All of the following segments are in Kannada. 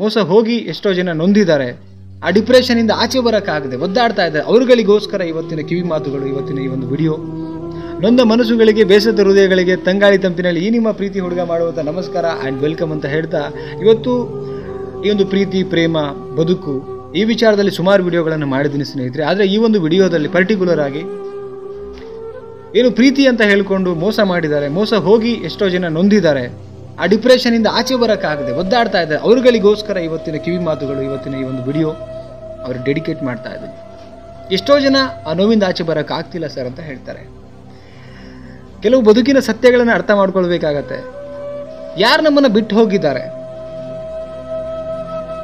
ಮೋಸ ಹೋಗಿ ಎಷ್ಟೋ ಜನ ನೊಂದಿದ್ದಾರೆ. ಆ ಡಿಪ್ರೆಷನಿಂದ ಆಚೆ ಬರೋಕ್ಕಾಗದೆ ಒದ್ದಾಡ್ತಾ ಇದ್ದಾರೆ. ಅವರುಗಳಿಗೋಸ್ಕರ ಇವತ್ತಿನ ಕಿವಿ ಮಾತುಗಳು, ಇವತ್ತಿನ ಈ ಒಂದು ವಿಡಿಯೋ. ನೊಂದ ಮನಸ್ಸುಗಳಿಗೆ, ಬೇಸದ ಹೃದಯಗಳಿಗೆ ತಂಗಾಳಿ ತಂಪಿನಲ್ಲಿ ಈ ನಿಮ್ಮ ಪ್ರೀತಿ ಹುಡುಗ ಮಾಡುವಂಥ ನಮಸ್ಕಾರ ಆ್ಯಂಡ್ ವೆಲ್ಕಮ್ ಅಂತ ಹೇಳ್ತಾ, ಇವತ್ತು ಈ ಒಂದು ಪ್ರೀತಿ, ಪ್ರೇಮ, ಬದುಕು ಈ ವಿಚಾರದಲ್ಲಿ ಸುಮಾರು ವಿಡಿಯೋಗಳನ್ನು ಮಾಡಿದ್ದೀನಿ ಸ್ನೇಹಿತರೆ. ಆದರೆ ಈ ಒಂದು ವಿಡಿಯೋದಲ್ಲಿ ಪರ್ಟಿಕ್ಯುಲರ್ ಆಗಿ ಏನು ಪ್ರೀತಿ ಅಂತ ಹೇಳಿಕೊಂಡು ಮೋಸ ಮಾಡಿದ್ದಾರೆ, ಮೋಸ ಹೋಗಿ ಎಷ್ಟೋ ಜನ ನೊಂದಿದ್ದಾರೆ. ಆ ಡಿಪ್ರೆಷನಿಂದ ಆಚೆ ಬರೋಕ್ಕಾಗದೆ ಒದ್ದಾಡ್ತಾ ಇದ್ದಾರೆ. ಅವರುಗಳಿಗೋಸ್ಕರ ಇವತ್ತಿನ ಕಿವಿ ಮಾತುಗಳು, ಇವತ್ತಿನ ಈ ಒಂದು ವಿಡಿಯೋ ಅವ್ರಿಗೆ ಡೆಡಿಕೇಟ್ ಮಾಡ್ತಾ ಇದ್ದೀನಿ. ಎಷ್ಟೋ ಜನ ಆ ನೋವಿಂದ ಆಚೆ ಬರೋಕ್ಕಾಗ್ತಿಲ್ಲ ಸರ್ ಅಂತ ಹೇಳ್ತಾರೆ. ಕೆಲವು ಬದುಕಿನ ಸತ್ಯಗಳನ್ನು ಅರ್ಥ ಮಾಡ್ಕೊಳ್ಬೇಕಾಗತ್ತೆ. ಯಾರು ನಮ್ಮನ್ನು ಬಿಟ್ಟು ಹೋಗಿದ್ದಾರೆ,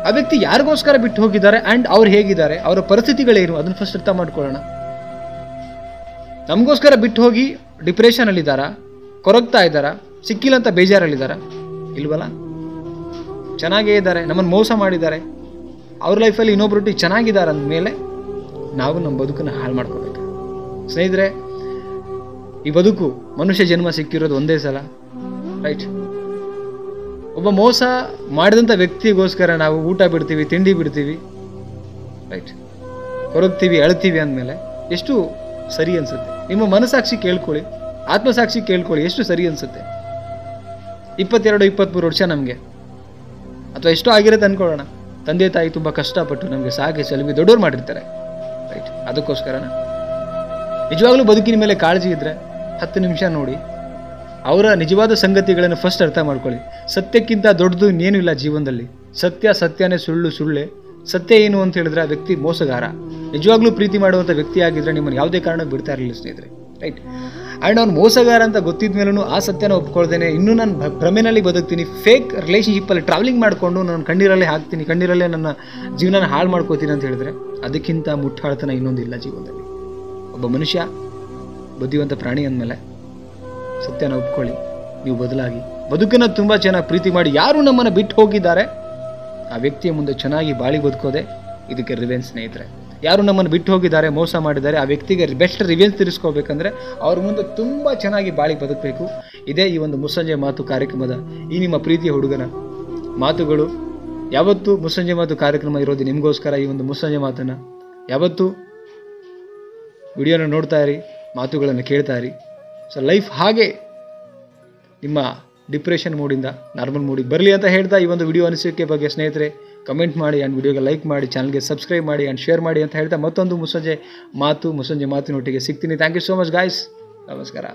ಆ ವ್ಯಕ್ತಿ ಯಾರಿಗೋಸ್ಕರ ಬಿಟ್ಟು ಹೋಗಿದ್ದಾರೆ ಆ್ಯಂಡ್ ಅವ್ರು ಹೇಗಿದ್ದಾರೆ, ಅವರ ಪರಿಸ್ಥಿತಿಗಳೇನು, ಅದನ್ನು ಫಸ್ಟ್ ಅರ್ಥ ಮಾಡ್ಕೊಳ್ಳೋಣ. ನಮಗೋಸ್ಕರ ಬಿಟ್ಟು ಹೋಗಿ ಡಿಪ್ರೆಷನಲ್ಲಿದ್ದಾರಾ, ಕೊರಗ್ತಾ ಇದ್ದಾರಾ, ಸಿಕ್ಕಿಲ್ಲ ಅಂತ ಬೇಜಾರಲ್ಲಿದ್ದಾರಾ? ಇಲ್ವಲ್ಲ. ಚೆನ್ನಾಗೇ ಇದ್ದಾರೆ, ನಮ್ಮನ್ನು ಮೋಸ ಮಾಡಿದ್ದಾರೆ, ಅವ್ರ ಲೈಫಲ್ಲಿ ಇನ್ನೊಬ್ಬರೊಟ್ಟಿಗೆ ಚೆನ್ನಾಗಿದ್ದಾರೆ ಅಂದಮೇಲೆ ನಾವು ನಮ್ಮ ಬದುಕನ್ನು ಹಾಳು ಮಾಡ್ಕೋಬೇಕು. ಸ್ನೇಹಿತರೆ, ಈ ಬದುಕು, ಮನುಷ್ಯ ಜನ್ಮ ಸಿಕ್ಕಿರೋದು ಒಂದೇ ಸಲ, ರೈಟ್? ಒಬ್ಬ ಮೋಸ ಮಾಡಿದಂಥ ವ್ಯಕ್ತಿಗೋಸ್ಕರ ನಾವು ಊಟ ಬಿಡ್ತೀವಿ, ತಿಂಡಿ ಬಿಡ್ತೀವಿ, ರೈಟ್? ಕೊರಗ್ತೀವಿ, ಅಳ್ತೀವಿ ಅಂದಮೇಲೆ ಎಷ್ಟು ಸರಿ ಅನಿಸುತ್ತೆ? ನಿಮ್ಮ ಮನಸ್ಸಾಕ್ಷಿ ಕೇಳ್ಕೊಳ್ಳಿ, ಆತ್ಮಸಾಕ್ಷಿ ಕೇಳ್ಕೊಳ್ಳಿ, ಎಷ್ಟು ಸರಿ ಅನಿಸುತ್ತೆ? 22-23 ವರ್ಷ ನಮಗೆ, ಅಥವಾ ಎಷ್ಟೋ ಆಗಿರುತ್ತೆ ಅಂದ್ಕೊಳ್ಳೋಣ. ತಂದೆ ತಾಯಿ ತುಂಬ ಕಷ್ಟಪಟ್ಟು ನಮಗೆ ಸಾಕಿ ಸಲುವಿ ದೊಡ್ಡವ್ರು ಮಾಡಿರ್ತಾರೆ, ರೈಟ್? ಅದಕ್ಕೋಸ್ಕರನ ನಿಜವಾಗ್ಲೂ ಬದುಕಿನ ಮೇಲೆ ಕಾಳಜಿ ಇದ್ದರೆ 10 ನಿಮಿಷ ನೋಡಿ, ಅವರ ನಿಜವಾದ ಸಂಗತಿಗಳನ್ನು ಫಸ್ಟ್ ಅರ್ಥ ಮಾಡ್ಕೊಳ್ಳಿ. ಸತ್ಯಕ್ಕಿಂತ ದೊಡ್ಡದು ಇನ್ನೇನು ಇಲ್ಲ ಜೀವನದಲ್ಲಿ. ಸತ್ಯ ಸತ್ಯನೇ, ಸುಳ್ಳು ಸುಳ್ಳೆ. ಸತ್ಯ ಏನು ಅಂತ ಹೇಳಿದ್ರೆ ಆ ವ್ಯಕ್ತಿ ಮೋಸಗಾರ. ನಿಜವಾಗ್ಲೂ ಪ್ರೀತಿ ಮಾಡುವಂಥ ವ್ಯಕ್ತಿ ಆಗಿದ್ರೆ ನಿಮ್ಮನ್ನು ಯಾವುದೇ ಕಾರಣಕ್ಕೆ ಬಿಡ್ತಾ ಇರಲಿಲ್ಲ ಸ್ನೇಹಿತರೆ, ರೈಟ್? ಆ್ಯಂಡ್ ಅವ್ನು ಮೋಸಗಾರ ಅಂತ ಗೊತ್ತಿದ ಮೇಲೂ ಆ ಸತ್ಯನ ಒಪ್ಕೊಳ್ದೇನೆ ಇನ್ನೂ ನಾನು ಭ್ರಮೆನಲ್ಲಿ ಬದುಕ್ತೀನಿ, ಫೇಕ್ ರಿಲೇಷನ್ಶಿಪ್ಪಲ್ಲಿ ಟ್ರಾವೆಲಿಂಗ್ ಮಾಡಿಕೊಂಡು ನಾನು ಕಣ್ಣೀರಲ್ಲೇ ಹಾಕ್ತೀನಿ, ಕಣ್ಣೀರಲ್ಲೇ ನನ್ನ ಜೀವನನ ಹಾಳು ಮಾಡ್ಕೋತೀನಿ ಅಂತ ಹೇಳಿದ್ರೆ ಅದಕ್ಕಿಂತ ಮುಟ್ಟಾಳ್ತನ ಇನ್ನೊಂದಿಲ್ಲ ಜೀವನದಲ್ಲಿ. ಒಬ್ಬ ಮನುಷ್ಯ ಬುದ್ಧಿವಂತ ಪ್ರಾಣಿ ಅಂದಮೇಲೆ ಸತ್ಯನ ಒಪ್ಕೊಳ್ಳಿ, ನೀವು ಬದಲಾಗಿ ಬದುಕನ್ನು ತುಂಬ ಚೆನ್ನಾಗಿ ಪ್ರೀತಿ ಮಾಡಿ. ಯಾರು ನಮ್ಮನ್ನು ಬಿಟ್ಟು ಹೋಗಿದ್ದಾರೆ ಆ ವ್ಯಕ್ತಿಯ ಮುಂದೆ ಚೆನ್ನಾಗಿ ಬಾಳಿ ಬದುಕೋದೆ ಇದಕ್ಕೆ ರಿವೆಂಜ್ ಸ್ನೇಹಿತರೆ. ಯಾರು ನಮ್ಮನ್ನು ಬಿಟ್ಟು ಹೋಗಿದ್ದಾರೆ, ಮೋಸ ಮಾಡಿದ್ದಾರೆ, ಆ ವ್ಯಕ್ತಿಗೆ ಬೆಸ್ಟ್ ರಿವೆಂಜ್ ತಿರ್ಸ್ಕೋಬೇಕಂದ್ರೆ ಅವ್ರ ಮುಂದೆ ತುಂಬ ಚೆನ್ನಾಗಿ ಬಾಳಿ ಬದುಕಬೇಕು. ಇದೇ ಈ ಒಂದು ಮುಸ್ಸಂಜೆ ಮಾತು ಕಾರ್ಯಕ್ರಮದ ಈ ನಿಮ್ಮ ಪ್ರೀತಿಯ ಹುಡುಗನ ಮಾತುಗಳು. ಯಾವತ್ತೂ ಮುಸ್ಸಂಜೆ ಮಾತು ಕಾರ್ಯಕ್ರಮ ಇರೋದು ನಿಮಗೋಸ್ಕರ. ಈ ಒಂದು ಮುಸ್ಸಂಜೆ ಮಾತನ್ನು ಯಾವತ್ತೂ ವಿಡಿಯೋನ ನೋಡ್ತಾ ಇರಿ, ಮಾತುಗಳನ್ನು ಕೇಳ್ತಾ ಇರಿ. ಸೊ ಲೈಫ್ ಹಾಗೆ ನಿಮ್ಮ ಡಿಪ್ರೆಷನ್ ಮೂಡಿಂದ ನಾರ್ಮಲ್ ಮೂಡಿಗೆ ಬರಲಿ ಅಂತ ಹೇಳ್ತಾ, ಈ ಒಂದು ವಿಡಿಯೋ ಅನಿಸಿಕೆ ಬಗ್ಗೆ ಸ್ನೇಹಿತರೆ ಕಮೆಂಟ್ ಮಾಡಿ ಆ್ಯಂಡ್ ವಿಡಿಯೋಗೆ ಲೈಕ್ ಮಾಡಿ, ಚಾನಲ್ಗೆ ಸಬ್ಸ್ಕ್ರೈಬ್ ಮಾಡಿ ಆ್ಯಂಡ್ ಶೇರ್ ಮಾಡಿ ಅಂತ ಹೇಳ್ತಾ ಮತ್ತೊಂದು ಮುಸ್ಸಂಜೆ ಮಾತಿನೊಟ್ಟಿಗೆ ಸಿಗ್ತೀನಿ. Thank you so much guys. ನಮಸ್ಕಾರ.